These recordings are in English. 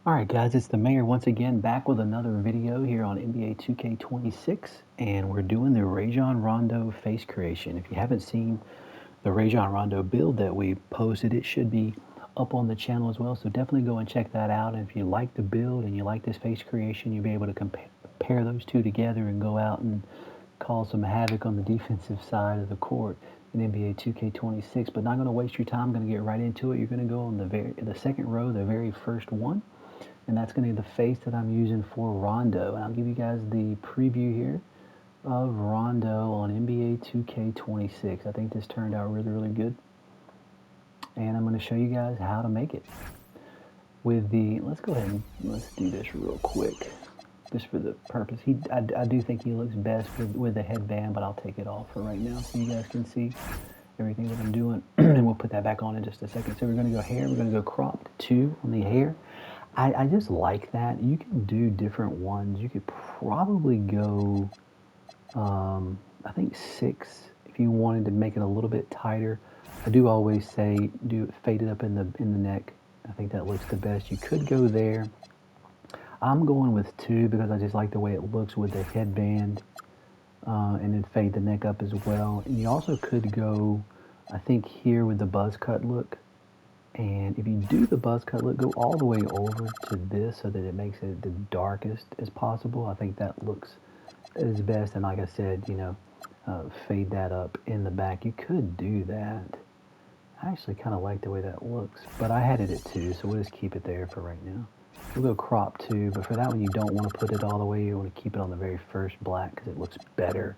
Alright guys, it's the mayor once again back with another video here on NBA 2K26, and we're doing the Rajon Rondo face creation. If you haven't seen the Rajon Rondo build that we posted, it should be up on the channel as well, so definitely go and check that out. And if you like the build and you like this face creation, you'll be able to compare those two together and go out and cause some havoc on the defensive side of the court in NBA 2K26. But not going to waste your time, I'm going to get right into it. You're going to go on the second row, the very first one, and that's going to be the face that I'm using for Rondo. And I'll give you guys the preview here of Rondo on NBA 2K26. I think this turned out really, really good, and I'm going to show you guys how to make it. Let's go ahead and let's do this real quick, just for the purpose. I do think he looks best with the headband, but I'll take it off for right now so you guys can see everything that I'm doing, and we'll put that back on in just a second. So we're going to go hair. We're going to go cropped 2 on the hair. I just like that. You can do different ones. You could probably go, I think 6 if you wanted to make it a little bit tighter. I do always say do it fade it up in the neck. I think that looks the best. You could go there. I'm going with 2 because I just like the way it looks with the headband, and then fade the neck up as well. And you also could go, I think, here with the buzz cut look. And if you do the buzz cut look, go all the way over to this so that it makes it the darkest as possible. I think that looks as best. And like I said, fade that up in the back. You could do that. I actually kind of like the way that looks, but I had it at 2, so we'll just keep it there for right now. We'll go crop 2, but for that one, you don't want to put it all the way. You want to keep it on the very first black because it looks better.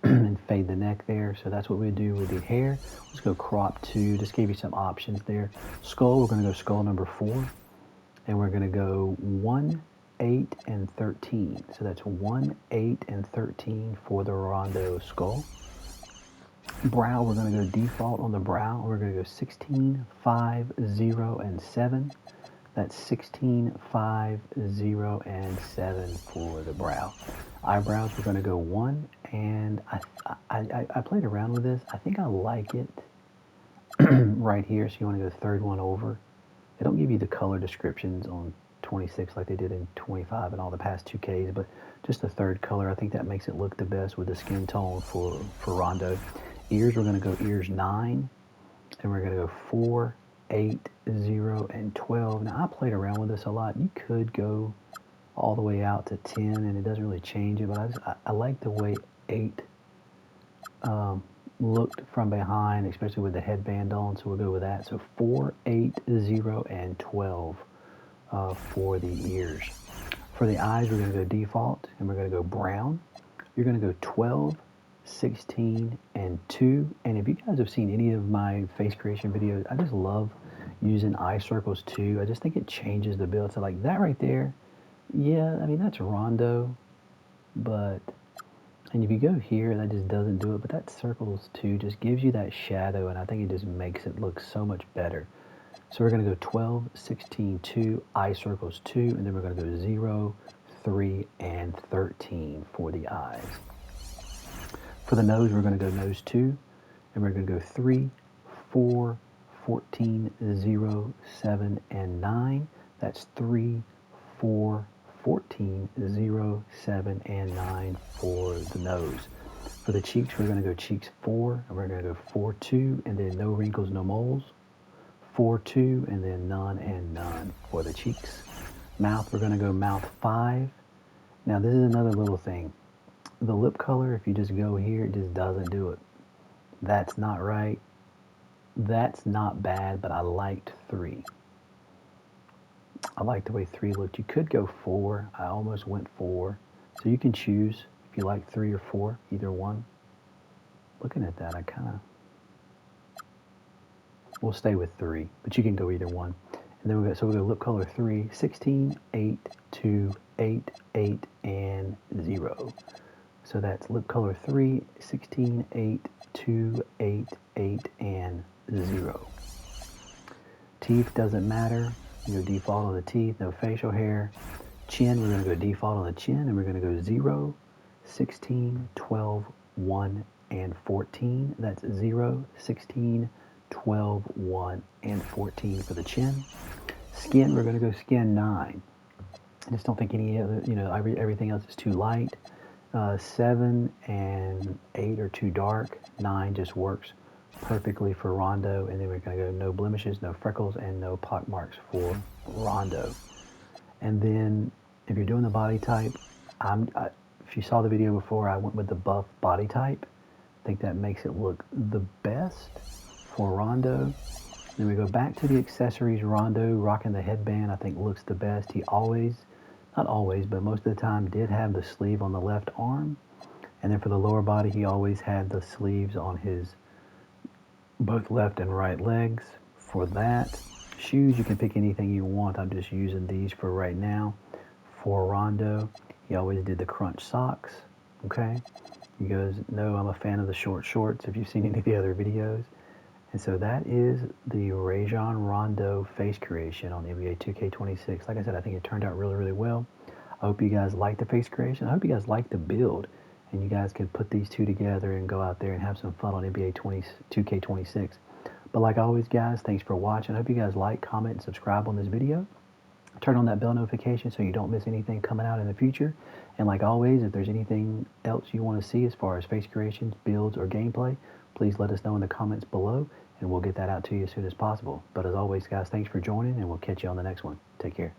And fade the neck there. So that's what we do with the hair. Let's go crop 2. Just gave you some options there. Skull, we're going to go skull number 4. And we're going to go 1, 8, and 13. So that's 1, 8, and 13 for the Rondo skull. Brow, we're going to go default on the brow. We're going to go 16, 5, 0, and 7. That's 16, 5, 0, and 7 for the brow. Eyebrows, we're going to go 1, and I played around with this. I think I like it right here, so you want to go third one over. They don't give you the color descriptions on 26 like they did in 25 and all the past 2Ks, but just the third color, I think that makes it look the best with the skin tone for Rondo. Ears, we're going to go ears 9, and we're going to go 4, 8, 0, and 12. Now, I played around with this a lot. You could go all the way out to 10, and it doesn't really change it, but I like the way 8 looked from behind, especially with the headband on, so we'll go with that. So 4, 8, 0, and 12 for the ears. For the eyes, we're going to go default, and we're going to go brown. You're going to go 12, 16, and 2. And if you guys have seen any of my face creation videos, I just love using eye circles too. I just think it changes the build. So like that right there, yeah, I mean, that's Rondo, but, and if you go here, that just doesn't do it, but that circles too just gives you that shadow, and I think it just makes it look so much better. So we're going to go 12, 16, 2, eye circles 2, and then we're going to go 0, 3, and 13 for the eyes. For the nose, we're going to go nose 2, and we're going to go 3, 4, 14, 0, 7, and 9. That's 3, 4, 14, 0, 7, and 9 for the nose. For the cheeks, we're going to go cheeks 4, and we're going to go 4, 2, and then no wrinkles, no moles. 4, 2, and then none and none for the cheeks. Mouth, we're going to go mouth 5. Now, this is another little thing. The lip color, if you just go here, it just doesn't do it. That's not right. That's not bad, but I liked 3. I like the way 3 looked. You could go 4. I almost went 4. So you can choose if you like 3 or 4, either one. Looking at that, we'll stay with 3, but you can go either one. And then we'll go lip color 3, 16, 8, 2, 8, 8, and 0. So that's lip color 3, 16, 8, 2, 8, 8, and 0. Teeth doesn't matter. You go default on the teeth, no facial hair. Chin, we're going to go default on the chin, and we're going to go 0, 16, 12, 1, and 14. That's 0, 16, 12, 1, and 14 for the chin. Skin, we're going to go skin 9. I just don't think any other, everything else is too light. 7 and 8 are too dark. 9 just works perfectly for Rondo. And then we're going to go no blemishes, no freckles, and no pock marks for Rondo. And then if you're doing the body type, if you saw the video before, I went with the buff body type. I think that makes it look the best for Rondo. Then we go back to the accessories. Rondo rocking the headband, I think looks the best. He always, not always, but most of the time did have the sleeve on the left arm. And then for the lower body, he always had the sleeves on his both left and right legs. For that, shoes, you can pick anything you want. I'm just using these for right now. For Rondo, he always did the crunch socks. Okay, he goes, no, I'm a fan of the short shorts. If you've seen any of the other videos. And so that is the Rajon Rondo face creation on NBA 2K26. Like I said, I think it turned out really, really well. I hope you guys like the face creation. I hope you guys like the build. And you guys can put these two together and go out there and have some fun on NBA 2K26. But like always, guys, thanks for watching. I hope you guys like, comment, and subscribe on this video. Turn on that bell notification so you don't miss anything coming out in the future. And like always, if there's anything else you want to see as far as face creations, builds, or gameplay, please let us know in the comments below, and we'll get that out to you as soon as possible. But as always, guys, thanks for joining, and we'll catch you on the next one. Take care.